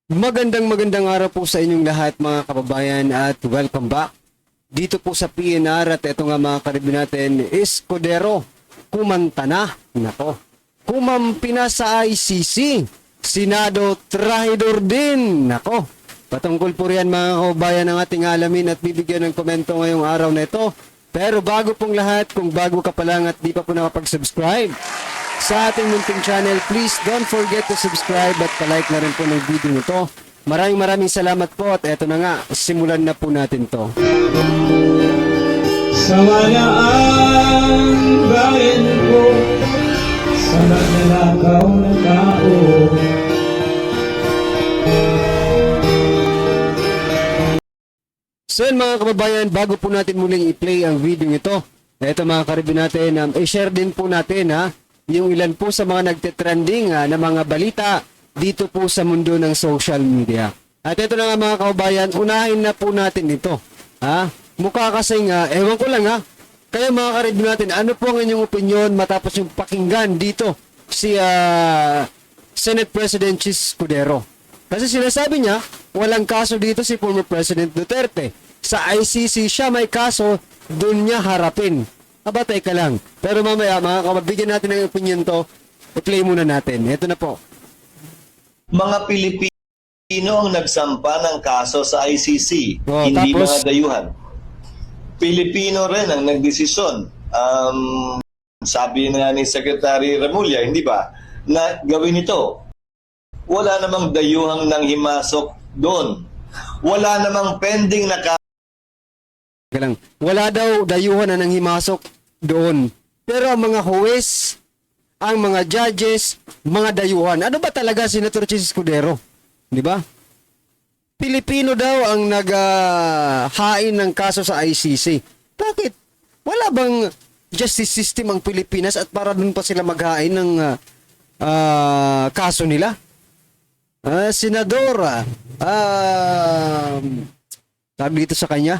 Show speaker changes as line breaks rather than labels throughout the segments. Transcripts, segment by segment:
Magandang araw po sa inyong lahat mga kababayan at welcome back dito po sa PNR at ito nga mga karibin natin, Escudero kumanta na. Nako, kumampi na sa ICC, Senado trahidor din. Nako, patungkol po riyan mga kababayan ang ating alamin at bibigyan ng komento ngayong araw na ito. Pero bago pong lahat, kung bago ka pa lang at di pa po nakapag-subscribe sa ating munting channel, please don't forget to subscribe at palike na rin po ng video nito. Maraming salamat po at eto na nga, simulan na po natin to.
Sa walaan bayan ko, sa nagnanakaw na tao.
So yun mga kababayan, bago po natin muling i-play ang video ito, eto mga karibin natin, i-share din po natin yung ilan po sa mga nagtitrending na mga balita dito po sa mundo ng social media. At ito na nga mga kababayan, unahin na po natin ito. Mukha kasing, ewan ko lang kaya mga karibin natin, ano po ang inyong opinion matapos yung pakinggan dito si Senate President Chis Escudero. Kasi sinasabi niya, walang kaso dito si former President Duterte. Sa ICC siya may kaso, doon niya harapin. Teka lang. Pero mamaya, mga kababigyan natin ng opinion to. I-play muna natin. Ito na po.
Mga Pilipino ang nagsampa ng kaso sa ICC, hindi
tapos,
mga dayuhan. Pilipino rin ang nagdesisyon. Sabi na ni Secretary Remulla, hindi ba, na gawin ito. Wala namang dayuhang nang himasok doon. Wala namang pending na kaso.
Wala daw dayuhan na nang himasok doon. Pero ang mga huwes, ang mga judges, mga dayuhan. Ano ba talaga Senator Chis Escudero? Di ba? Pilipino daw ang naghain ng kaso sa ICC. Bakit? Wala bang justice system ang Pilipinas at para doon pa sila maghain ng kaso nila? Senadora, sabi dito sa kanya,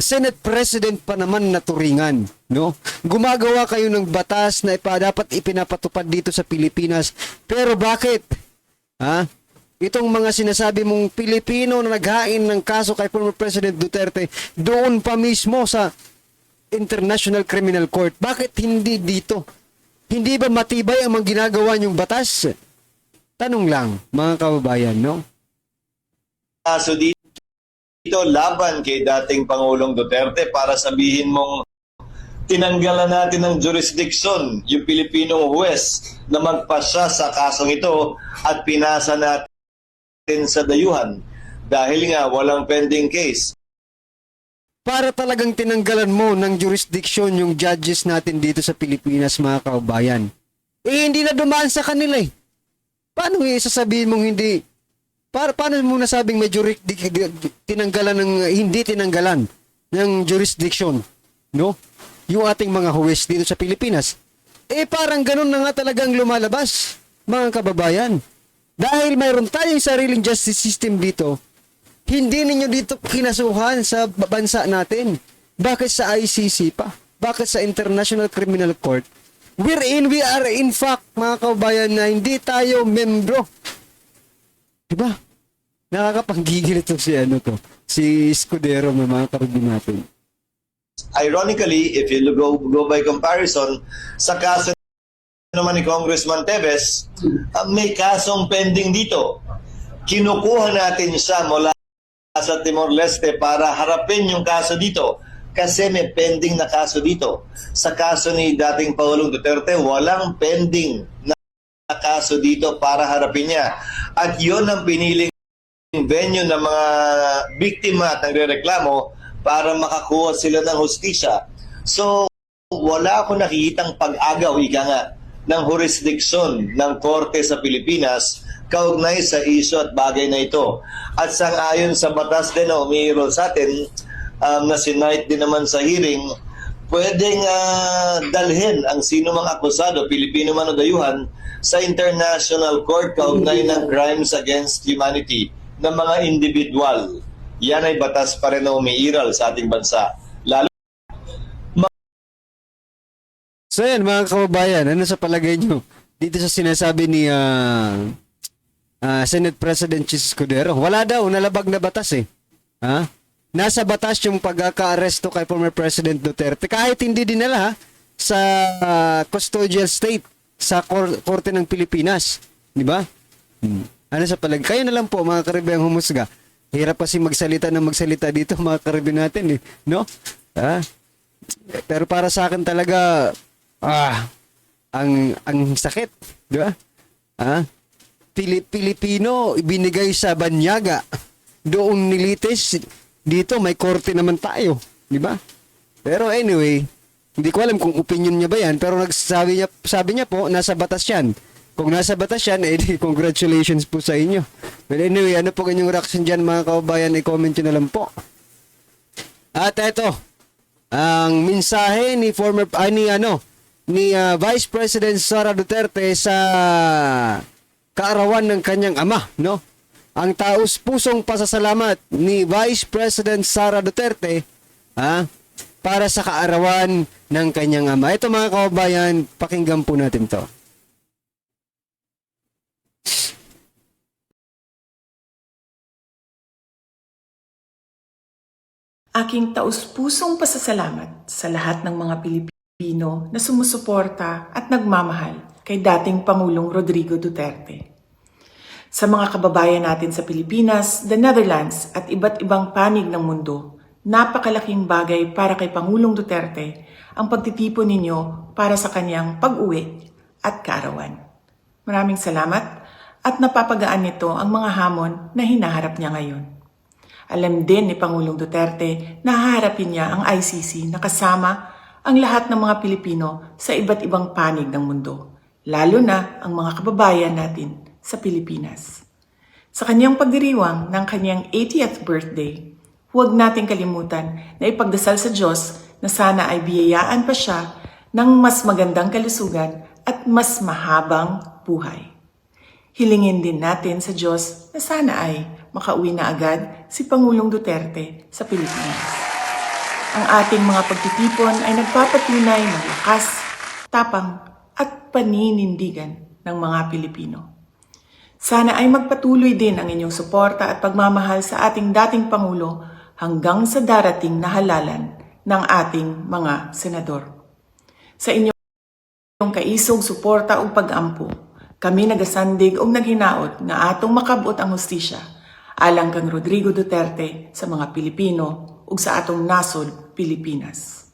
Senate President pa naman na turingan, no? Gumagawa kayo ng batas na dapat ipinapatupad dito sa Pilipinas. Pero bakit? Itong mga sinasabi mong Pilipino na naghain ng kaso kay former President Duterte doon pa mismo sa International Criminal Court. Bakit hindi dito? Hindi ba matibay ang mga ginagawa niyong batas? Tanong lang, mga kababayan, no?
Kaso dito laban kay dating Pangulong Duterte para sabihin mong tinanggalan natin ng jurisdiction yung Pilipinong huwes na magpasya sa kasong ito at pinasa natin sa dayuhan dahil nga walang pending case.
Para talagang tinanggalan mo ng jurisdiction yung judges natin dito sa Pilipinas, mga kababayan. Hindi na dumaan sa kanila eh. Paano sasabihin mong hindi? Paano mo nasabing may tinanggalan ng hindi tinanggalan ng jurisdiction, no? Yung ating mga huwes dito sa Pilipinas. Parang ganun na nga talagang lumalabas, mga kababayan. Dahil mayroon tayong sariling justice system dito, hindi ninyo dito kinasuhan sa bansa natin. Bakit sa ICC pa? Bakit sa International Criminal Court? We are in fact, mga kababayan, na hindi tayo membro. Diba? Nakakapanggigil ito si Escudero, mga karibin natin.
Ironically, if you go by comparison, sa kaso naman ni Congressman Teves, may kasong pending dito. Kinukuha natin siya mula sa Timor-Leste para harapin yung kaso dito kasi may pending na kaso dito. Sa kaso ni dating Pangulong Duterte, walang pending na kaso dito para harapin niya. At yun ang piniling venue ng mga biktima at nagrereklamo para makakuha sila ng hustisya. So, wala akong nakikitang pag-agaw, ng jurisdiction ng korte sa Pilipinas kaugnay sa isyu at bagay na ito. At sang-ayon sa batas din na umiirol sa atin, na sinight din naman sa hearing, pwedeng dalhin ang sino mang akusado, Pilipino man o dayuhan, sa International Court kaugnay ng crimes against humanity ng mga individual. Yan ay batas pa rin na umiiral sa ating bansa. Lalo
So yan mga kababayan, ano sa palagay nyo dito sa sinasabi ni Senate President Chis Escudero. Wala daw, nalabag na batas eh. Ha? Nasa batas yung pagkaka-aresto kay former President Duterte kahit hindi dinala sa custodial state sa Korte ng Pilipinas. Di ba? Ano sa palagay? Kayo na lang po mga karibeng humusga. Hirap kasi magsalita dito mga karibeng natin eh. No? Pero para sa akin talaga ang sakit. Di ba? Pilipino ibinigay sa banyaga. Doon nilitis. Dito may korte naman tayo, di ba? Pero anyway, hindi ko alam kung opinion niya ba yan, pero sabi niya po nasa batas 'yan. Kung nasa batas 'yan, di congratulations po sa inyo. But anyway, ano po kanyang reaction diyan mga kababayan, i-comment niyo na lang po. At eto, ang mensahe ni Vice President Sara Duterte sa kaarawan ng kanyang ama, no? Ang taus-pusong pasasalamat ni Vice President Sara Duterte para sa kaarawan ng kanyang ama. Ito mga kababayan, pakinggan po natin to.
Aking taus-pusong pasasalamat sa lahat ng mga Pilipino na sumusuporta at nagmamahal kay dating Pangulong Rodrigo Duterte. Sa mga kababayan natin sa Pilipinas, the Netherlands at iba't ibang panig ng mundo, napakalaking bagay para kay Pangulong Duterte ang pagtitipon ninyo para sa kanyang pag-uwi at kaarawan. Maraming salamat at napapagaan nito ang mga hamon na hinaharap niya ngayon. Alam din ni Pangulong Duterte na haharapin niya ang ICC na kasama ang lahat ng mga Pilipino sa iba't ibang panig ng mundo, lalo na ang mga kababayan natin sa Pilipinas. Sa kanyang pagdiriwang ng kanyang 80th birthday, huwag nating kalimutan na ipagdasal sa Diyos na sana ay biyayaan pa siya ng mas magandang kalusugan at mas mahabang buhay. Hilingin din natin sa Diyos na sana ay makauwi na agad si Pangulong Duterte sa Pilipinas. Ang ating mga pagtitipon ay nagpapatunay ng lakas, tapang at paninindigan ng mga Pilipino. Sana ay magpatuloy din ang inyong suporta at pagmamahal sa ating dating Pangulo hanggang sa darating na halalan ng ating mga senador. Sa inyong kaisog suporta o pag-ampo, kami nagasandig o naghinaot nga atong makabot ang hustisya alang kang Rodrigo Duterte sa mga Pilipino ug sa atong nasod Pilipinas.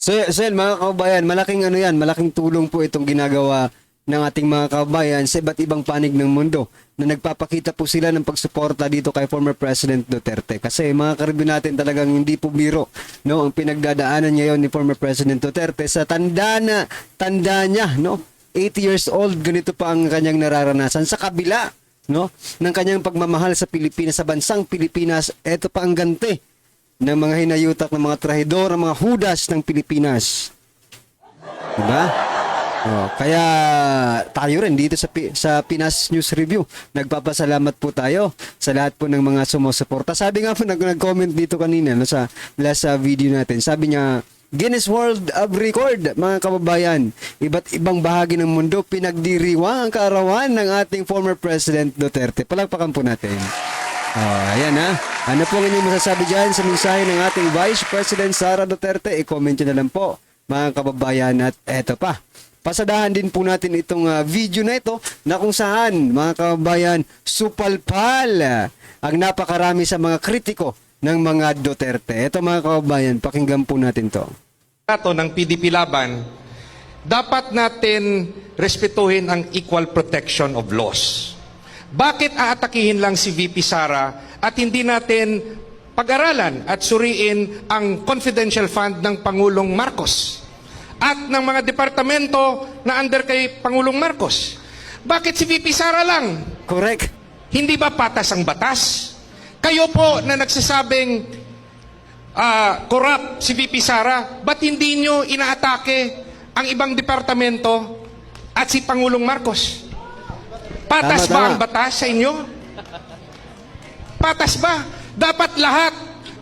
Sen, mga kababayan, malaking tulong po itong ginagawa ng ating mga kababayan sa iba't ibang panig ng mundo na nagpapakita po sila ng pagsuporta dito kay former President Duterte. Kasi mga karibin natin talagang hindi po biro, no, ang pinagdadaanan ngayon ni former President Duterte sa tanda niya, no, 80 years old, ganito pa ang kanyang nararanasan sa kabila, no, ng kanyang pagmamahal sa Pilipinas, sa bansang Pilipinas. Ito pa ang ganti ng mga hinayutak ng mga trahidor, ng mga hudas ng Pilipinas. Diba? Kaya tayo rin dito sa Pinas News Review, nagpapasalamat po tayo sa lahat po ng mga sumusuporta. Sabi nga po, nag-comment dito kanina no, sa last video natin. Sabi niya, Guinness World of Record, mga kababayan, iba't ibang bahagi ng mundo pinagdiriwang ang kaarawan ng ating former President Duterte. Palakpakan po natin. Ayan ha. Ano po ang inyong masasabi dyan sa mensahe ng ating Vice President Sara Duterte? I-comment nyo na lang po, mga kababayan. At eto pa, pasadahan din po natin itong video na ito na kung saan, mga kababayan, supalpal ang napakarami sa mga kritiko ng mga Duterte. Ito mga kababayan, pakinggan po natin to.
Ng PDP Laban, dapat natin respetuhin ang equal protection of laws. Bakit aatakihin lang si VP Sara at hindi natin pag-aralan at suriin ang confidential fund ng Pangulong Marcos at ng mga departamento na under kay Pangulong Marcos? Bakit si VP Sara lang?
Correct.
Hindi ba patas ang batas? Kayo po na nagsasabing corrupt si VP Sara, ba't hindi nyo inaatake ang ibang departamento at si Pangulong Marcos? Patas
Tama.
ba ang batas sa inyo? Patas ba? Dapat lahat,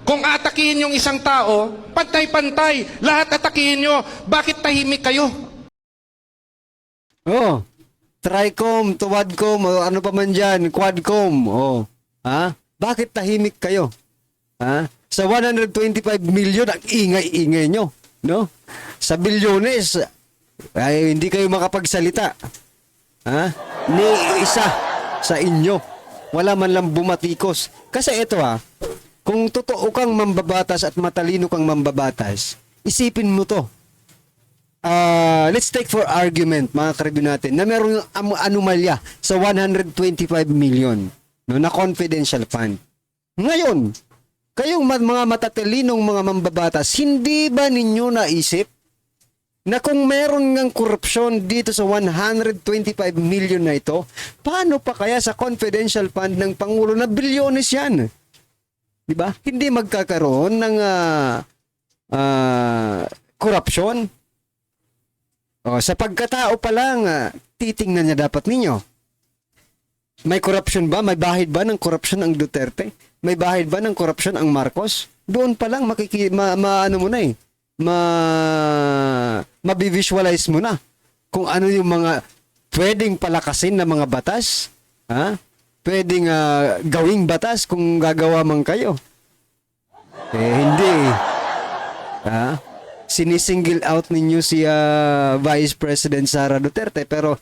kung atakihin yung isang tao, pantay-pantay, lahat atakihin nyo. Bakit tahimik kayo?
Tricom, Tuwadcom, o ano pa man dyan, Quadcom. Oh. Ha? Bakit tahimik kayo? Ha? Sa 125 million, ang ingay-ingay nyo. No? Sa bilyones, ay hindi kayo makapagsalita. Ha? Ni isa sa inyo. Wala man lang bumatikos. Kasi ito kung totoo kang mambabatas at matalino kang mambabatas, isipin mo to. Let's take for argument, mga karibyo natin, na merong anomalya sa 125 million no, na confidential fund. Ngayon, kayong mga matatalinong mga mambabatas, hindi ba ninyo naisip na kung meron ngang korupsyon dito sa 125 million na ito, paano pa kaya sa confidential fund ng Pangulo na bilyones yan? Diba? Hindi magkakaroon ng korupsyon. Sa pagkatao pa lang, titingnan niya dapat ninyo. May korupsyon ba? May bahid ba ng korupsyon ang Duterte? May bahid ba ng korupsyon ang Marcos? Doon pa lang ano mo na mabivisualize mo na kung ano yung mga pwedeng palakasin na mga batas, pwedeng gawing batas kung gagawa man kayo. Hindi. Sinisingle out ninyo si Vice President Sara Duterte, pero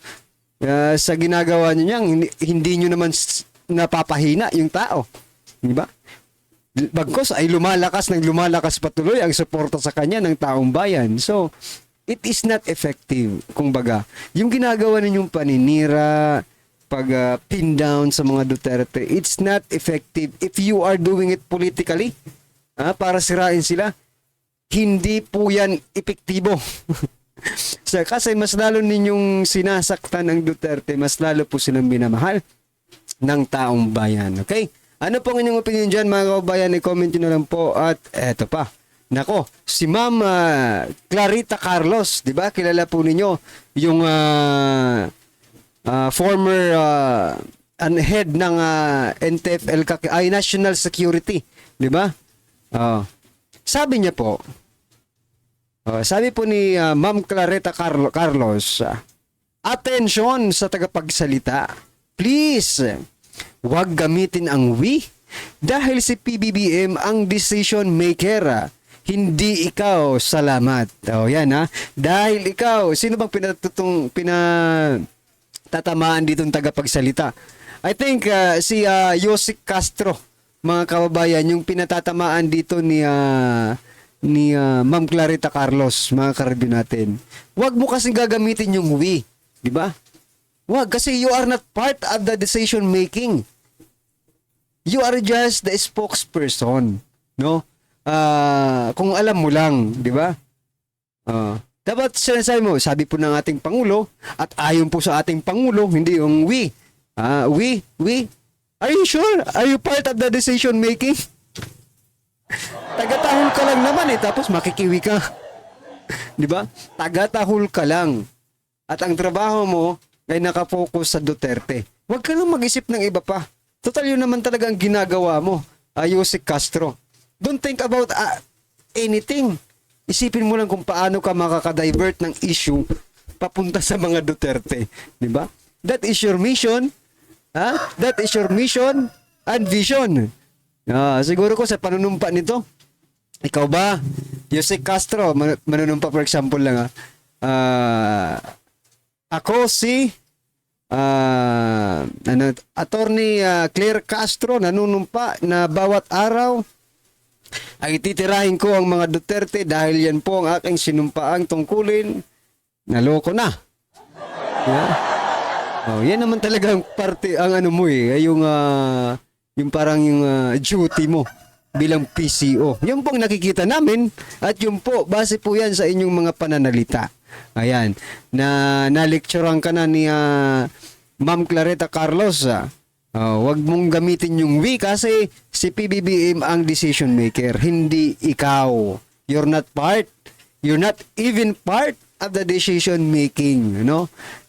sa ginagawa niyo niyang hindi niyo naman napapahina yung tao. Di ba? Bagkos ay lumalakas patuloy ang suporta sa kanya ng taong bayan. So, it is not effective. Kumbaga, yung ginagawa ninyong paninira, pin down sa mga Duterte, it's not effective if you are doing it politically. Para sirain sila. Hindi po yan epektibo. Kasi mas lalo ninyong sinasaktan ng Duterte, mas lalo po silang minamahal ng taong bayan. Okay? Ano pong inyong opinion dyan, mga kabayan? I-comment nyo na lang po. At eto pa. Nako, si Ma'am Clarita Carlos, di ba? Kilala po ninyo yung former head ng NTFL, National Security. Di ba? Sabi niya po, sabi po ni Ma'am Clarita Carlos, atensyon sa tagapagsalita. Please, huwag gamitin ang we dahil si PBBM ang decision maker. Hindi ikaw. Salamat. Yan Dahil ikaw, sino bang pinatatamaan ditong tagapagsalita? I think si Yosik Castro, mga kababayan, yung pinatatamaan dito ni Ma'am Clarita Carlos, mga karibyo natin. Huwag mo kasing gagamitin yung we, di ba? Huwag, kasi you are not part of the decision making. You are just the spokesperson, no? Kung alam mo lang, di ba? Dapat sinasabi mo, sabi po ng ating Pangulo, at ayon po sa ating Pangulo, hindi yung we. We. Are you sure? Are you part of the decision making? Tagatahol ka lang naman tapos makikiwi ka. Di ba? Tagatahol ka lang. At ang trabaho mo ay nakafocus sa Duterte. Huwag ka nang mag-isip ng iba pa. Total yun naman talaga ang ginagawa mo, Yosik Castro. Don't think about anything. Isipin mo lang kung paano ka makakadivert ng issue papunta sa mga Duterte. Di ba? That is your mission. That is your mission and vision. Siguro ko sa panunumpa nito, ikaw ba, Yosik Castro, manunumpa for example lang ako si Attorney Claire Castro, nanunumpa na bawat araw ay titirahin ko ang mga Duterte dahil yan po ang aking sinumpaang tungkulin. Naloko na. Yan naman talaga ang parte, ang ano mo yung parang yung duty mo bilang PCO. Yung pong nakikita namin at yung po, base po yan sa inyong mga pananalita. Ayan, na-lecturean ka na ni Ma'am Clarita Carlos. Wag mong gamitin yung we kasi si PBBM ang decision maker, hindi ikaw. You're not even part of the decision making,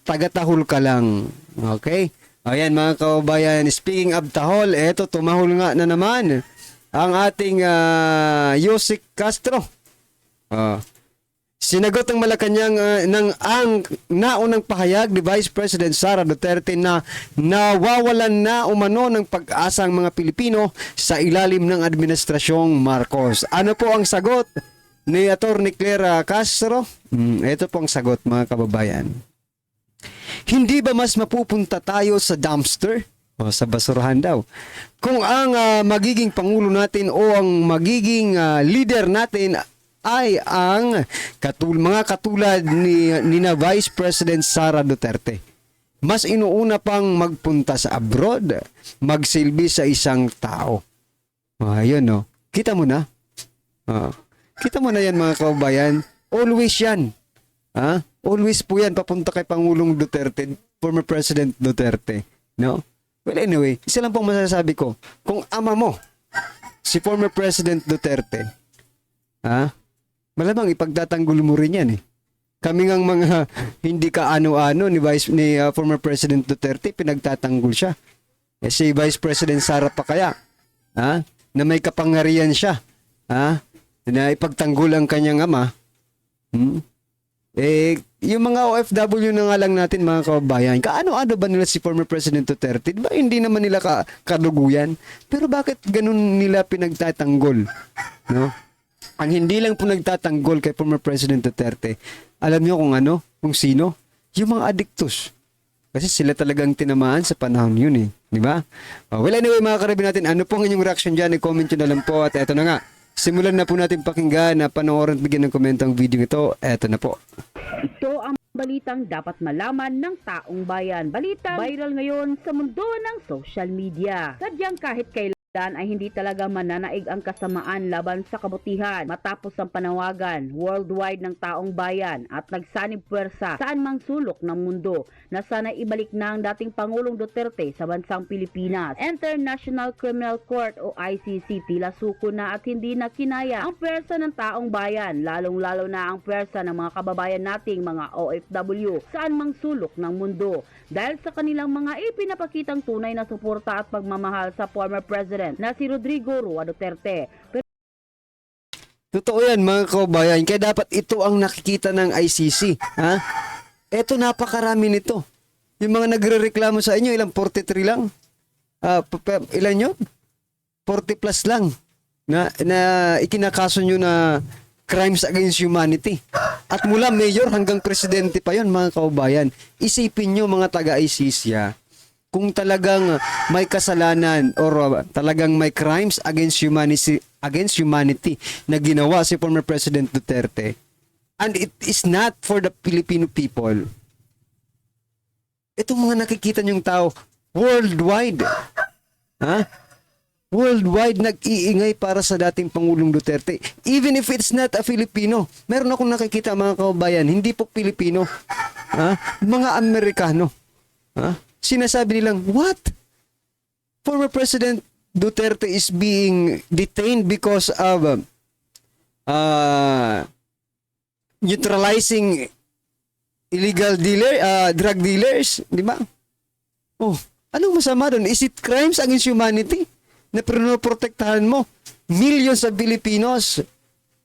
tagatahol ka lang. Okay? Ayan mga kababayan, speaking of tahol, eto tumahol nga na naman ang ating Yosik Castro. Sinagot ng Malacanang ang naunang pahayag ni Vice President Sara Duterte na nawawalan na umano ng pag-asa ang mga Pilipino sa ilalim ng Administrasyong Marcos. Ano po ang sagot ni Atty. Claire Castro? Ito po ang sagot, mga kababayan. Hindi ba mas mapupunta tayo sa dumpster? O sa basurahan daw. Kung ang magiging Pangulo natin o ang magiging leader natin ay ang mga katulad ni na Vice President Sara Duterte. Mas inuuna pang magpunta sa abroad, magsilbi sa isang tao. Ayun, no? Kita mo na. Kita mo na yan, mga kababayan. Always yan. Always po yan papunta kay Pangulong Duterte, former President Duterte. No? Well, anyway, isa lang pong masasabi ko. Kung ama mo, si former President Duterte, malamang ipagtatanggol mo rin yan eh. Kami ngang mga hindi ka ano-ano ni former President Duterte, pinagtatanggol siya. Si Vice President Sara pa kaya, na may kapangyarihan siya, na ipagtanggol ang kanyang ama. Yung mga OFW na nga lang natin, mga kababayan, kaano-ano ba nila si former President Duterte? Diba hindi naman nila kaduguyan? Pero bakit ganun nila pinagtatanggol? No? Ang hindi lang po nagtatanggol kay former President Duterte, alam niyo kung sino? Yung mga adictus. Kasi sila talagang tinamaan sa panahon yun eh. Di ba? Well, anyway, mga karabin natin, ano po ang inyong reaction dyan? I-comment nyo na lang po. At eto na nga, simulan na po natin pakinggan na panoorin at bigyan ng komento ang video ito. Eto na po.
Ito ang balitang dapat malaman ng taong bayan. Balitang viral ngayon sa mundo ng social media. Sadyang kahit kailan ay hindi talaga mananaig ang kasamaan laban sa kabutihan matapos ang panawagan worldwide ng taong bayan at nagsanib puwersa saan mang sulok ng mundo na sana ibalik na ang dating Pangulong Duterte sa bansang Pilipinas. International Criminal Court o ICC tila suko na at hindi na kinaya ang puwersa ng taong bayan, lalong-lalo na ang puwersa ng mga kababayan nating mga OFW saan mang sulok ng mundo dahil sa kanilang mga ipinapakitang tunay na suporta at pagmamahal sa former President na si Rodrigo Roa Duterte.
Totoo yan, mga kababayan. Kaya dapat ito ang nakikita ng ICC. Ito, napakarami nito. Yung mga nagre-reklamo sa inyo, ilang 43 lang? Ilan yun? 40 plus lang na ikinakaso nyo na crimes against humanity. At mula mayor hanggang presidente pa yon, mga kababayan. Isipin nyo, mga taga-ICC, kung talagang may kasalanan or talagang may crimes against humanity na ginawa si former President Duterte, and it is not for the Filipino people, itong mga nakikita niyong tao worldwide, worldwide nag-iingay para sa dating Pangulong Duterte, even if it's not a Filipino. Meron akong nakikita, mga kababayan, hindi po Pilipino, mga Amerikano, sinasabi nilang, what? Former President Duterte is being detained because of neutralizing illegal drug dealers, di ba? Anong masama doon? Is it crimes against humanity na pinoprotektahan mo millions of Filipinos?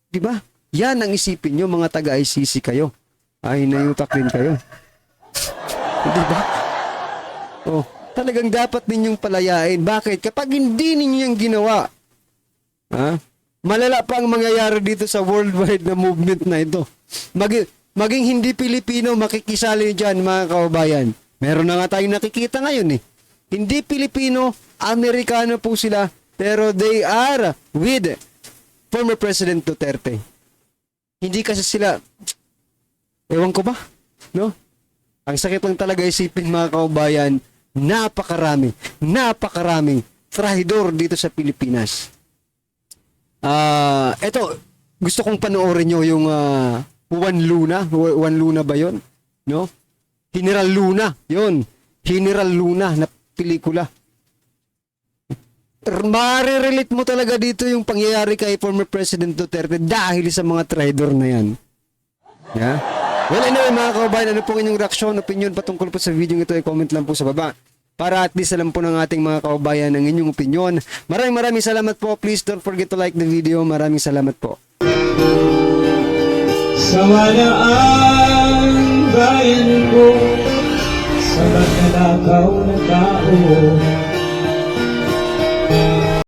Di ba? Yan ang isipin nyo, mga taga-ICC kayo. Ay, nayutak din kayo. Di ba? Talagang dapat ninyong palayain. Bakit? Kapag hindi ninyo yung ginawa, malala pa ang mangyayari dito sa worldwide na movement na ito. Maging hindi Pilipino makikisali dyan, mga kababayan. Meron na nga tayong nakikita ngayon eh. Hindi Pilipino, Amerikano po sila, pero they are with former President Duterte. Hindi kasi sila, ewan ko ba? No? Ang sakit lang talaga isipin, mga kababayan, napakaraming trahidor dito sa Pilipinas. Eto, gusto kong panoorin nyo yung Juan Luna ba yon? No? General Luna, yon. General Luna na pelikula. Marirelate mo talaga dito yung pangyayari kay former President Duterte dahil sa mga trahidor na yan. Yeah? Well, anyway, mga kababayan, ano pong inyong reaksyon, opinion patungkol po sa video ito, i-comment lang po sa baba. Para at least alam po ng ating mga kababayan ang inyong opinion. Maraming salamat po. Please don't forget to like the video. Maraming salamat po.
Sawa na ang bayan ko sa magnanakaw na tao.